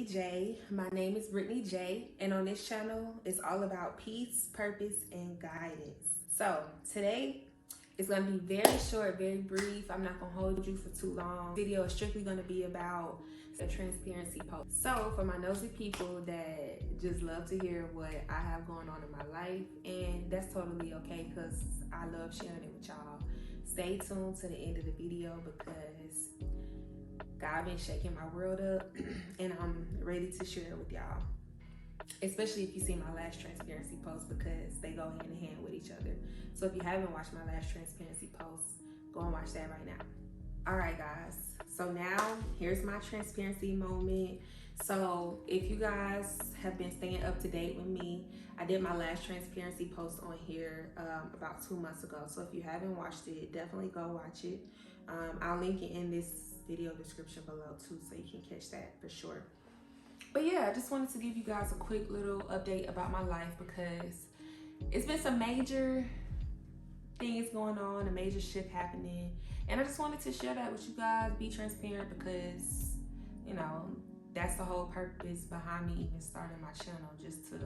J. My name is Brittany J, and on this channel, it's all about peace, purpose, and guidance. So today it's gonna be very short, very brief. I'm not gonna hold you for too long. The video is strictly gonna be about a transparency post. So for my nosy people that just love to hear what I have going on in my life, and that's totally okay because I love sharing it with y'all. Stay tuned to the end of the video because God been shaking my world up and I'm ready to share it with y'all. Especially if you see my last transparency post because they go hand in hand with each other. So if you haven't watched my last transparency post, go and watch that right now. All right, guys. So now here's my transparency moment. So if you guys have been staying up to date with me, I did my last transparency post on here about 2 months ago. So if you haven't watched it, definitely go watch it. I'll link it in this video description below too, so you can catch that for sure. But yeah, I just wanted to give you guys a quick little update about my life because it's been some major things going on, a major shift happening, and I just wanted to share that with you guys, be transparent, because you know that's the whole purpose behind me even starting my channel, just to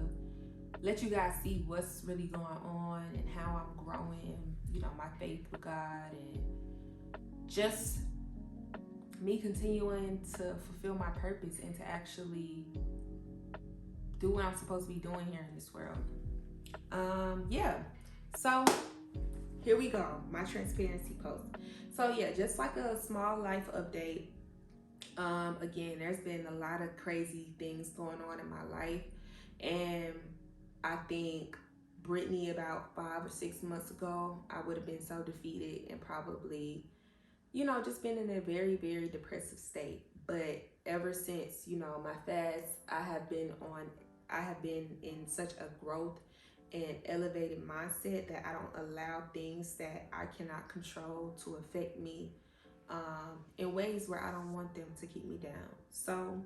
let you guys see what's really going on and how I'm growing, you know, my faith with God, and just me continuing to fulfill my purpose and to actually do what I'm supposed to be doing here in this world. Yeah, so here we go, my transparency post. So yeah, just like a small life update. Again, there's been a lot of crazy things going on in my life, and I think Brittany about 5 or 6 months ago, I would have been so defeated and probably, you know, just been in a very, very depressive state. But ever since, you know, my fast, I have been in such a growth and elevated mindset that I don't allow things that I cannot control to affect me in ways where I don't want them to keep me down. So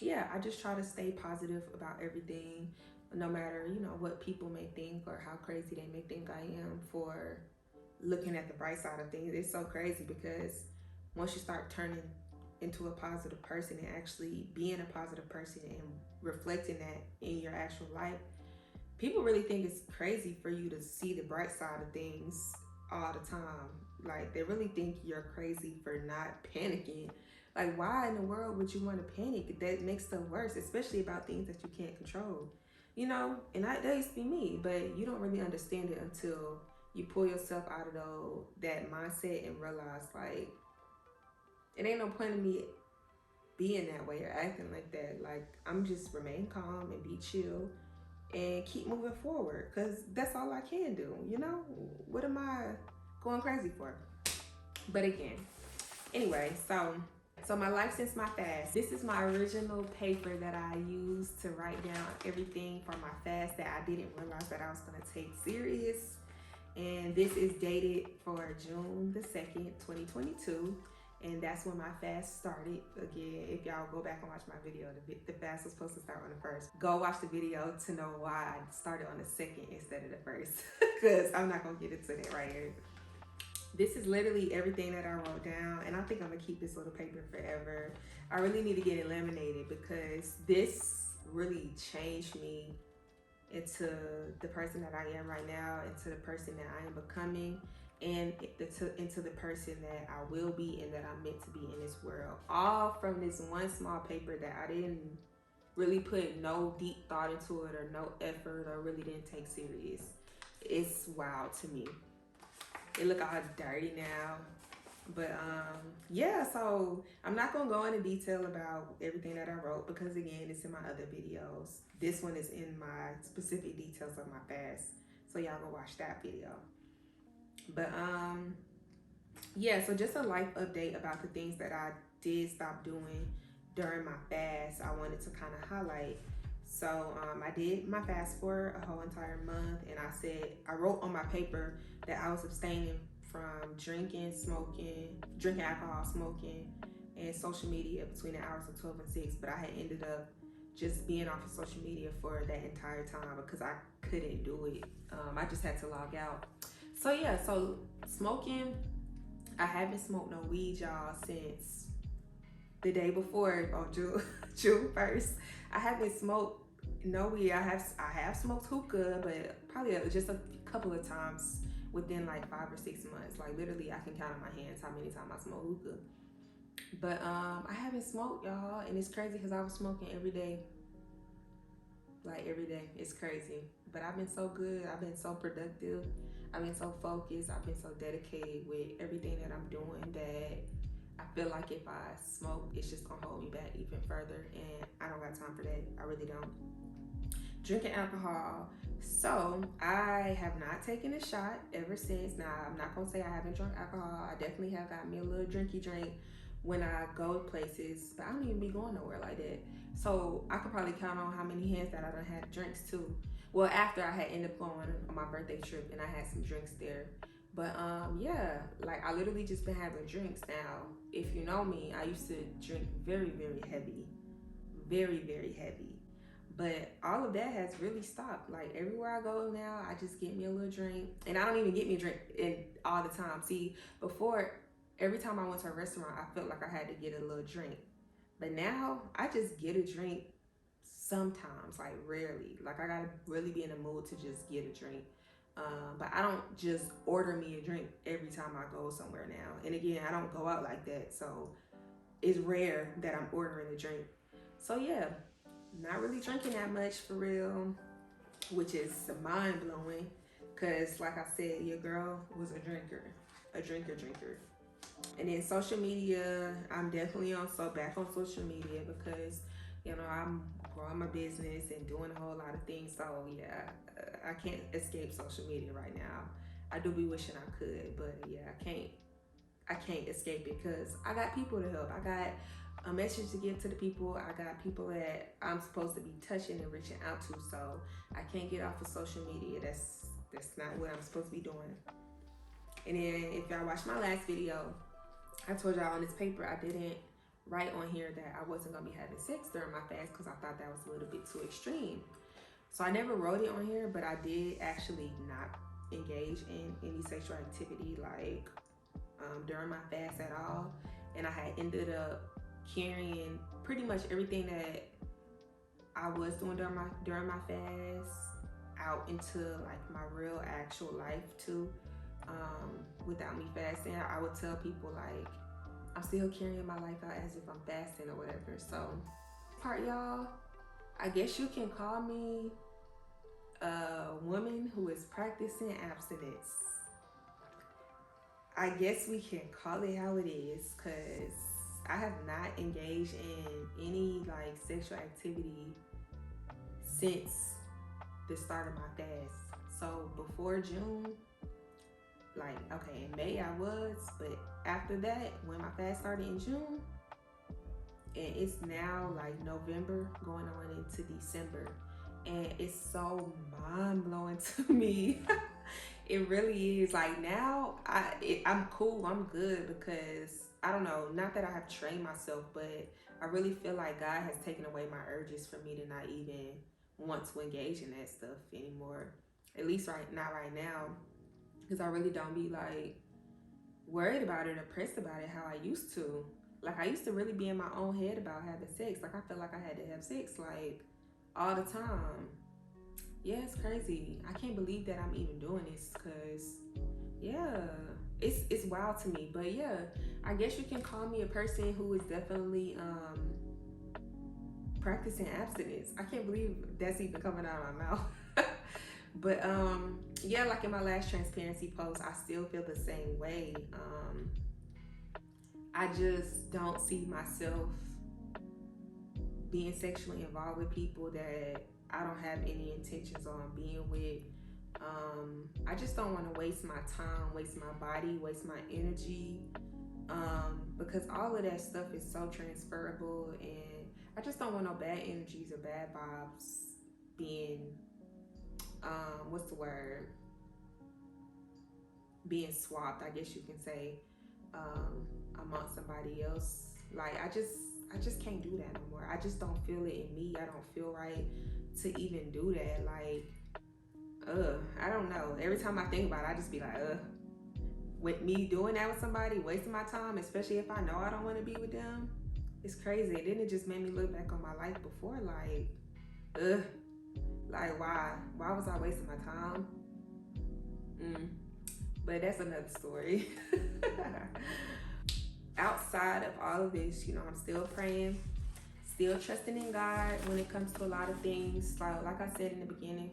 yeah, I just try to stay positive about everything, no matter, you know, what people may think or how crazy they may think I am for looking at the bright side of things. It's so crazy because once you start turning into a positive person and actually being a positive person and reflecting that in your actual life, people really think it's crazy for you to see the bright side of things all the time. Like, they really think you're crazy for not panicking. Like, why in the world would you want to panic? That makes stuff worse, especially about things that you can't control, you know? And that used to be me, but you don't really understand it until you pull yourself out of that mindset and realize, like, it ain't no point in me being that way or acting like that. Like, I'm just remain calm and be chill and keep moving forward, because that's all I can do, you know? What am I going crazy for? But again, anyway, so my life since my fast. This is my original paper that I used to write down everything from my fast that I didn't realize that I was gonna take serious. And this is dated for June the 2nd, 2022. And that's when my fast started. Again, if y'all go back and watch my video, the fast was supposed to start on the 1st. Go watch the video to know why I started on the 2nd instead of the 1st. Because I'm not going to get into that right here. This is literally everything that I wrote down. And I think I'm going to keep this little paper forever. I really need to get it laminated because this really changed me into the person that I am right now, into the person that I am becoming, and into the person that I will be and that I'm meant to be in this world. All from this one small paper that I didn't really put no deep thought into it or no effort or really didn't take serious. It's wild to me. It look all dirty now. But yeah, so I'm not gonna go into detail about everything that I wrote because again, it's in my other videos. This one is in my specific details of my fast, so y'all go watch that video. But yeah, so just a life update about the things that I did stop doing during my fast. I wanted to kind of highlight. So I did my fast for a whole entire month, and I wrote on my paper that I was abstaining from drinking alcohol, smoking, and social media between the hours of 12 and 6. But I had ended up just being off of social media for that entire time because I couldn't do it. I just had to log out. So yeah, so smoking, I haven't smoked no weed, y'all, since the day before on June June 1st. I haven't smoked no weed. I have smoked hookah, but probably just a couple of times within like 5 or 6 months. Like literally, I can count on my hands how many times I smoke hookah. But I haven't smoked, y'all, and it's crazy because I was smoking every day, like every day. It's crazy, but I've been so good. I've been so productive. I've been so focused. I've been so dedicated with everything that I'm doing that I feel like if I smoke, it's just gonna hold me back even further, and I don't got time for that. I really don't. Drinking alcohol. So I have not taken a shot ever since. Now I'm not gonna say I haven't drunk alcohol. I definitely have got me a little drinky drink when I go places, but I don't even be going nowhere like that. So I could probably count on how many hands that I done had drinks too. Well, after I had ended up going on my birthday trip and I had some drinks there. But yeah, like I literally just been having drinks now. If you know me, I used to drink very, very heavy. Very, very heavy. But all of that has really stopped. Like everywhere I go now, I just get me a little drink, and I don't even get me a drink in all the time. See, before every time I went to a restaurant, I felt like I had to get a little drink, but now I just get a drink sometimes, like rarely. Like I gotta really be in the mood to just get a drink. But I don't just order me a drink every time I go somewhere now. And again, I don't go out like that, so it's rare that I'm ordering a drink. So yeah, not really drinking that much for real, which is mind blowing. Cause like I said, your girl was a drinker. And then social media, I'm definitely back on social media because I'm growing my business and doing a whole lot of things. So yeah, I can't escape social media right now. I do be wishing I could, but yeah, I can't escape it because I got people to help. I got a message to give to the people. I got people that I'm supposed to be touching and reaching out to. So I can't get off of social media. That's not what I'm supposed to be doing. And then if y'all watched my last video, I told y'all on this paper I didn't write on here that I wasn't gonna be having sex during my fast because I thought that was a little bit too extreme. So I never wrote it on here, but I did actually not engage in any sexual activity like during my fast at all. And I had ended up carrying pretty much everything that I was doing during my fast out into like my real actual life too. Without me fasting, I would tell people like I'm still carrying my life out as if I'm fasting or whatever. So part y'all, I guess you can call me a woman who is practicing abstinence. I guess we can call it how it is, because I have not engaged in any like sexual activity since the start of my fast. So before June, like okay, in May I was, but after that, when my fast started in June, and it's now like November going on into December, and it's so mind-blowing to me. It really is. Like now I'm cool, I'm good, because I don't know, not that I have trained myself, but I really feel like God has taken away my urges for me to not even want to engage in that stuff anymore, at least not right now, because I really don't be like worried about it or pressed about it how I used to. Like I used to really be in my own head about having sex. Like I felt like I had to have sex like all the time. Yeah, it's crazy. I can't believe that I'm even doing this, because yeah, it's wild to me. But yeah, I guess you can call me a person who is definitely practicing abstinence. I can't believe that's even coming out of my mouth. But yeah, like in my last transparency post, I still feel the same way. I just don't see myself being sexually involved with people that I don't have any intentions on being with. I just don't want to waste my time, waste my body, waste my energy, because all of that stuff is so transferable, and I just don't want no bad energies or bad vibes being, what's the word? Being swapped, I guess you can say, amongst somebody else. Like I just can't do that no more. I just don't feel it in me. I don't feel right to even do that. Like, I don't know. Every time I think about it, I just be like, with me doing that with somebody, wasting my time, especially if I know I don't want to be with them, It's crazy. And then it just made me look back on my life before, like, ugh, like why? Why was I wasting my time? Mm. But that's another story. Outside of all of this, I'm still praying, still trusting in God when it comes to a lot of things. Like I said in the beginning,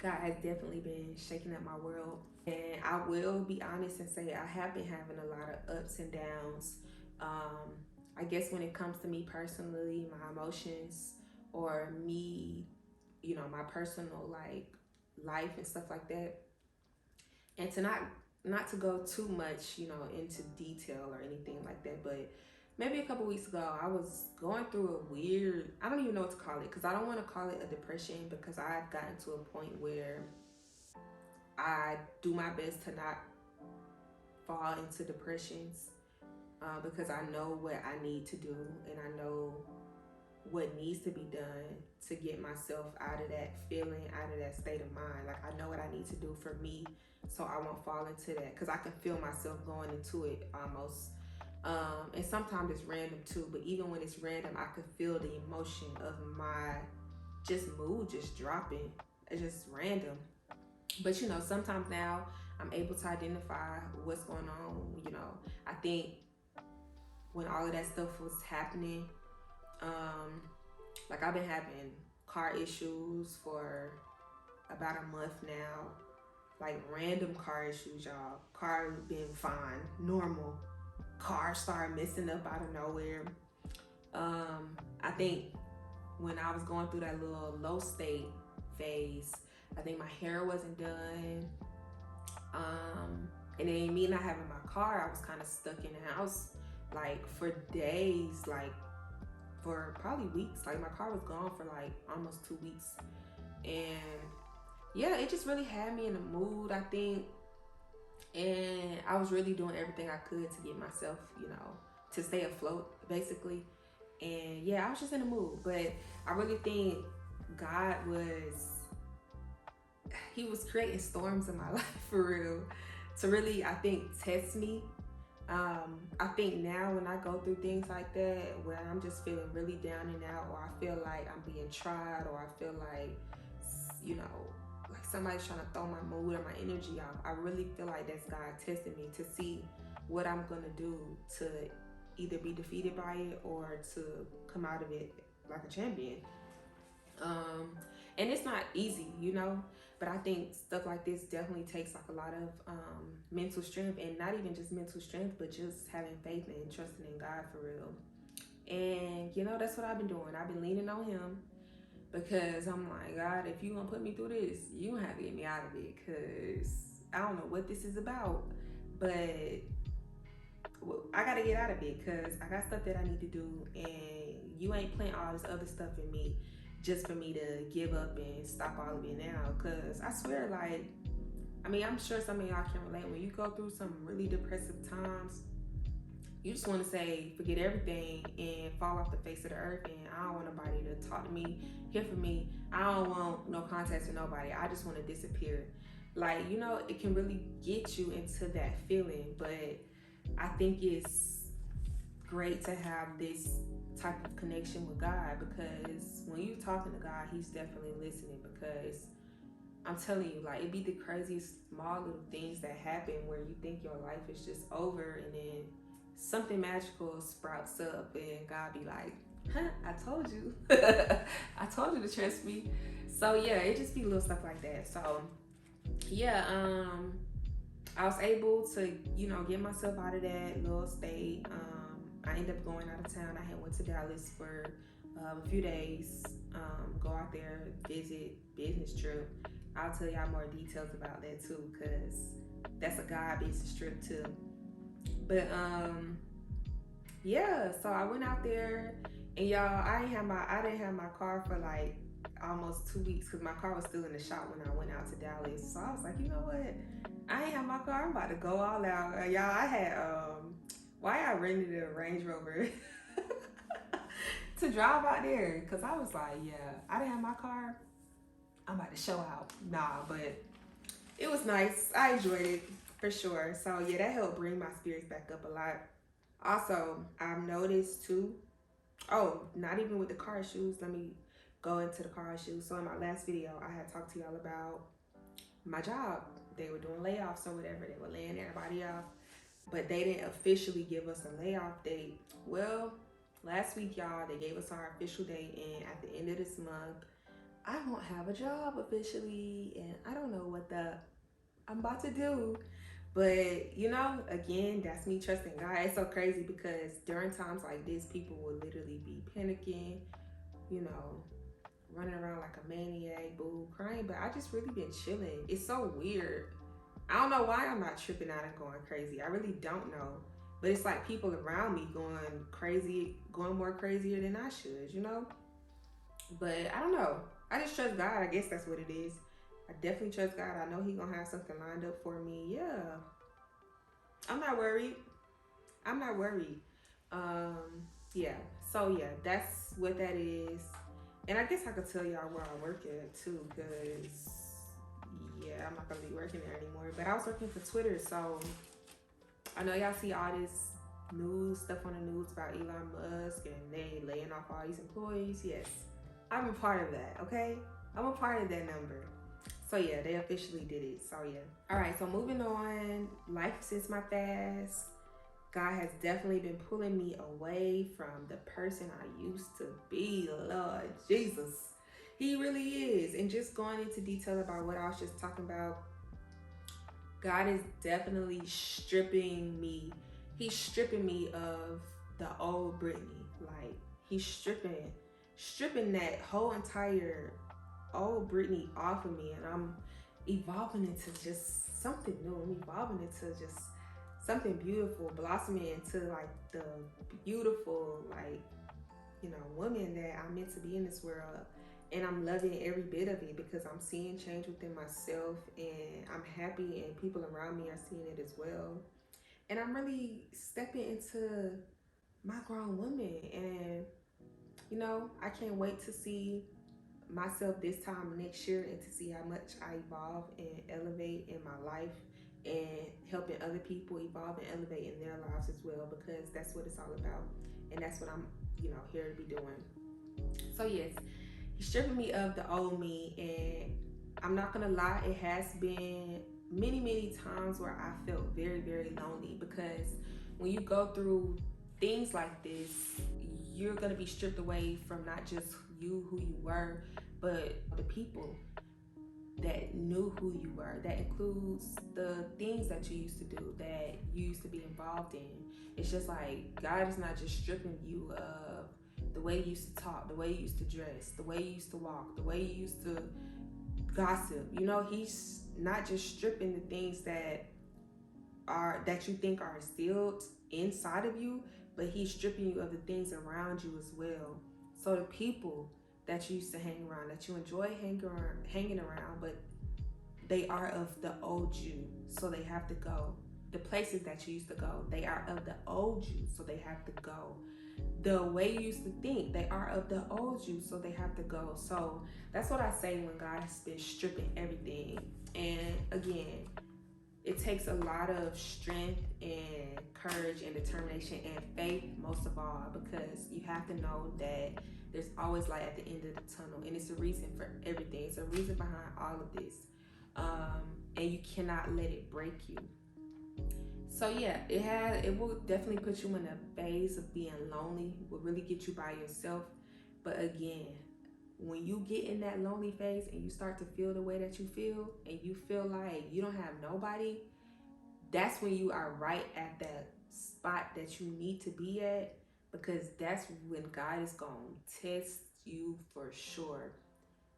God has definitely been shaking up my world. And I will be honest and say I have been having a lot of ups and downs. I guess when it comes to me personally, my emotions, or me, my personal like life and stuff like that. And to not to go too much, into detail or anything like that, but maybe a couple weeks ago I was going through a weird, I don't even know what to call it, because I don't want to call it a depression, because I've gotten to a point where I do my best to not fall into depressions, because I know what I need to do, and I know what needs to be done to get myself out of that feeling, out of that state of mind. Like, I know what I need to do for me so I won't fall into that, because I can feel myself going into it almost. And sometimes it's random too, but even when it's random, I can feel the emotion of my just mood just dropping. It's just random. But sometimes now I'm able to identify what's going on. I think when all of that stuff was happening, like, I've been having car issues for about a month now. Like, random car issues, y'all. Car been fine, normal. Car started messing up out of nowhere. I think when I was going through that little low state phase, I think my hair wasn't done. And then me not having my car, I was kind of stuck in the house, like, for days, like for probably weeks. Like, my car was gone for like almost 2 weeks. And yeah, it just really had me in the mood, I think. And I was really doing everything I could to get myself, to stay afloat, basically. And yeah, I was just in the mood. But I really think God he was creating storms in my life, for real, to really, I think, test me. I think now when I go through things like that, where I'm just feeling really down and out, or I feel like I'm being tried, or I feel like, like somebody's trying to throw my mood or my energy out, I really feel like that's God testing me to see what I'm gonna do to either be defeated by it or to come out of it like a champion. And it's not easy, but I think stuff like this definitely takes like a lot of mental strength, and not even just mental strength, but just having faith and trusting in God, for real. And that's what I've been doing. I've been leaning on Him, because I'm like, God, if you gonna put me through this, you gonna have to get me out of it, because I don't know what this is about, but I gotta get out of it, because I got stuff that I need to do, and you ain't planting all this other stuff in me just for me to give up and stop all of it now. Because I swear, like, I'm sure some of y'all can relate. When you go through some really depressive times, you just want to say, forget everything and fall off the face of the earth, and I don't want nobody to talk to me, hear from me. I don't want no contact with nobody. I just want to disappear. Like, it can really get you into that feeling, but I think it's great to have this type of connection with God, because when you're talking to God, He's definitely listening. Because I'm telling you, like, it'd be the craziest small little things that happen where you think your life is just over, and then something magical sprouts up, and God be like, I told you. I told you to trust me. So yeah, it just be little stuff like that. So yeah, I was able to, get myself out of that little state. I ended up going out of town. I had went to Dallas for a few days, go out there, visit, business trip. I'll tell y'all more details about that too, because that's a God business trip too. But yeah, so I went out there, and y'all, I didn't have my car for like almost 2 weeks, because my car was still in the shop when I went out to Dallas. So I was like, you know what? I ain't have my car. I'm about to go all out. Y'all, I had I rented a Range Rover to drive out there, because I was like, yeah, I didn't have my car. I'm about to show out. Nah, but it was nice. I enjoyed it for sure. So yeah, that helped bring my spirits back up a lot. Also, I've noticed too, Oh, not even with the car issues. Let me go into the car issues. So in my last video, I had talked to y'all about my job. They were doing layoffs or whatever. They were laying everybody off, but they didn't officially give us a layoff date. Well, last week, y'all, they gave us our official date, and at the end of this month, I won't have a job officially, and I don't know what I'm about to do. But again, that's me trusting God. It's so crazy because during times like this, people will literally be panicking, you know, running around like a maniac, boo, crying. But I just really been chilling. It's so weird. I don't know why I'm not tripping out and going crazy. I really don't know. But it's like people around me going crazy, going more crazier than I should. But I don't know. I just trust God. I guess that's what it is. I definitely trust God. I know He gonna have something lined up for me. Yeah, I'm not worried. I'm not worried. Yeah. So yeah, that's what that is. And I guess I could tell y'all where I work at too, because yeah, I'm not gonna be working there anymore. But I was working for Twitter, so I know y'all see all this news stuff on the news about Elon Musk and they laying off all these employees. Yes, I'm a part of that. Okay, I'm a part of that number. So yeah, they officially did it. So yeah. All right. So moving on, life since my fast. God has definitely been pulling me away from the person I used to be. Lord Jesus. He really is. And just going into detail about what I was just talking about, God is definitely stripping me. He's stripping me of the old Brittany. Like, he's stripping that whole entire old Brittany off of me. And I'm evolving into just something new. I'm evolving into just something beautiful, blossoming into like the beautiful, like, woman that I'm meant to be in this world. And I'm loving every bit of it because I'm seeing change within myself and I'm happy, and people around me are seeing it as well. And I'm really stepping into my grown woman. And, I can't wait to see myself this time next year and to see how much I evolve and elevate in my life and helping other people evolve and elevate in their lives as well, because that's what it's all about. And that's what I'm, here to be doing. So yes, he's stripping me of the old me, and I'm not gonna lie, it has been many, many times where I felt very, very lonely, because when you go through things like this, you're gonna be stripped away from not just you, who you were, but the people that knew who you were. That includes the things that you used to do, that you used to be involved in. It's just like God is not just stripping you of the way you used to talk, the way you used to dress, the way you used to walk, the way you used to gossip. He's not just stripping the things that you think are instilled inside of you, but he's stripping you of the things around you as well. So the people that you used to hang around, that you enjoy hanging around, but they are of the old you, so they have to go. The places that you used to go, they are of the old you, so they have to go. The way you used to think, they are of the old you, so they have to go. So that's what I say when God has been stripping everything. And again, it takes a lot of strength and courage and determination and faith, most of all, because you have to know that there's always light at the end of the tunnel, and it's a reason for everything. It's a reason behind all of this, and you cannot let it break you. So yeah, it will definitely put you in a phase of being lonely. It will really get you by yourself. But again, when you get in that lonely phase and you start to feel the way that you feel, and you feel like you don't have nobody, that's when you are right at that spot that you need to be at, because that's when God is going to test you for sure.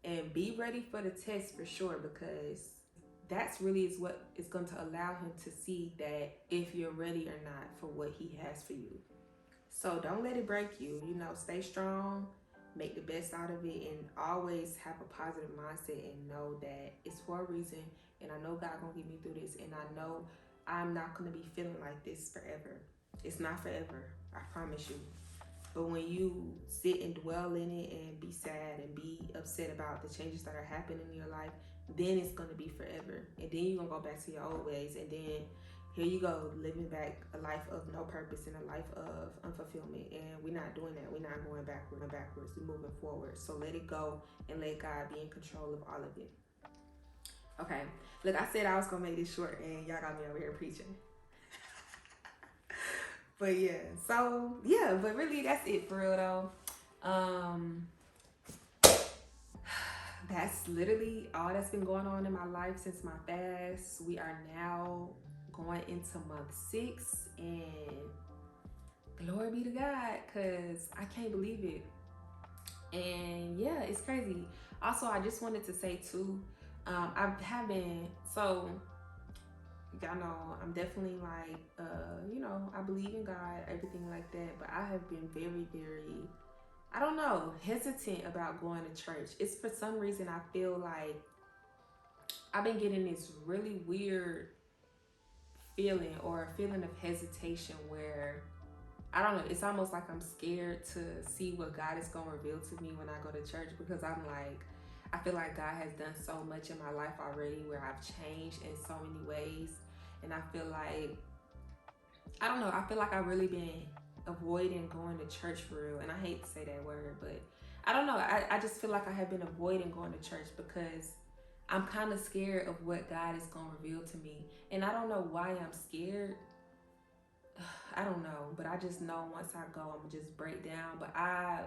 And be ready for the test for sure, because that's really is what is going to allow him to see that if you're ready or not for what he has for you. So don't let it break you. Stay strong, make the best out of it, and always have a positive mindset and know that it's for a reason. And I know God gonna get me through this, and I know I'm not gonna be feeling like this forever. It's not forever, I promise you. But when you sit and dwell in it and be sad and be upset about the changes that are happening in your life, then it's gonna be forever. And then you're gonna go back to your old ways, and then here you go, living back a life of no purpose and a life of unfulfillment. And we're not doing that. We're not going backwards. We're moving forward. So let it go and let God be in control of all of it. Okay. Look, I said I was going to make this short and y'all got me over here preaching. But yeah, so yeah, but really that's it for real though. That's literally all that's been going on in my life since my fast. We are now going into month 6 and glory be to God, because I can't believe it. And yeah, it's crazy. Also, I just wanted to say too, I haven't, so y'all know I'm definitely like, I believe in God, everything like that, but I have been very, very, I don't know, hesitant about going to church. It's for some reason I feel like I've been getting this really weird feeling, or a feeling of hesitation where, I don't know, it's almost like I'm scared to see what God is going to reveal to me when I go to church, because I'm like, I feel like God has done so much in my life already where I've changed in so many ways. And I feel like, I don't know, I feel like I've really been avoiding going to church for real. And I hate to say that word, but I don't know. I just feel like I have been avoiding going to church because I'm kind of scared of what God is going to reveal to me. And I don't know why I'm scared. I don't know, but I just know once I go, I'm going to just break down. But I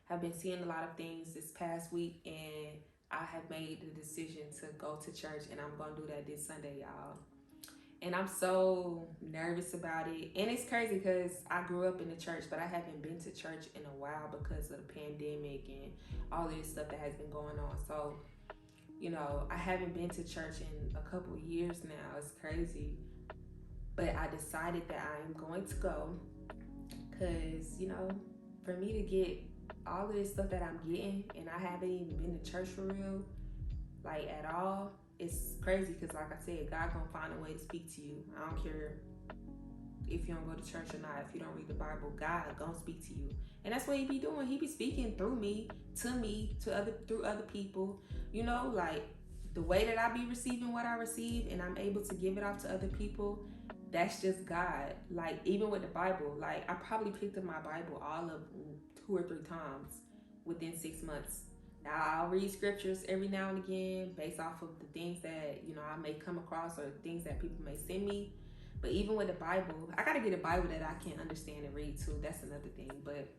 have been seeing a lot of things this past week, and I have made the decision to go to church, and I'm going to do that this Sunday, y'all. And I'm so nervous about it. And it's crazy because I grew up in the church, but I haven't been to church in a while because of the pandemic and all this stuff that has been going on. So, I haven't been to church in a couple of years now. It's crazy. But I decided that I am going to go because, for me to get all of this stuff that I'm getting, and I haven't even been to church for real, like at all, it's crazy because, like I said, God gonna find a way to speak to you. I don't care if you don't go to church or not, if you don't read the Bible, God gonna speak to you. And that's what he be doing. He be speaking through me, through other people. Like the way that I be receiving what I receive and I'm able to give it off to other people, that's just God. Like even with the Bible, like I probably picked up my Bible all of 2 or 3 times within 6 months. Now I'll read scriptures every now and again based off of the things that I may come across or things that people may send me. But even with the Bible, I gotta get a Bible that I can understand and read too. That's another thing. But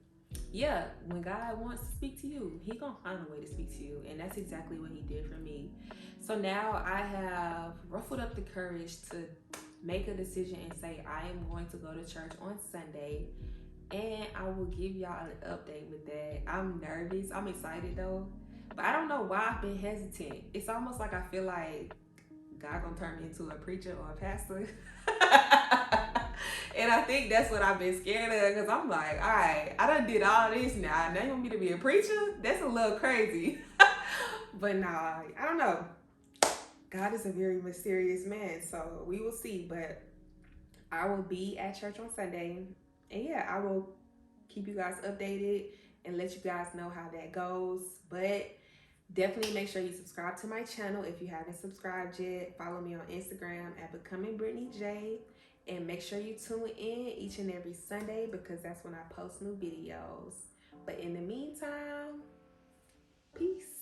yeah, when God wants to speak to you, he gonna find a way to speak to you. And that's exactly what he did for me. So now I have ruffled up the courage to make a decision and say I am going to go to church on Sunday. And I will give y'all an update with that. I'm nervous. I'm excited though. But I don't know why I've been hesitant. It's almost like I feel like God gonna turn me into a preacher or a pastor. And I think that's what I've been scared of, because I'm like, all right, I done did all this now. Now you want me to be a preacher? That's a little crazy. But nah, I don't know. God is a very mysterious man, so we will see. But I will be at church on Sunday. And yeah, I will keep you guys updated and let you guys know how that goes. But definitely make sure you subscribe to my channel if you haven't subscribed yet. Follow me on Instagram at Becoming Brittany J. And make sure you tune in each and every Sunday because that's when I post new videos. But in the meantime, peace.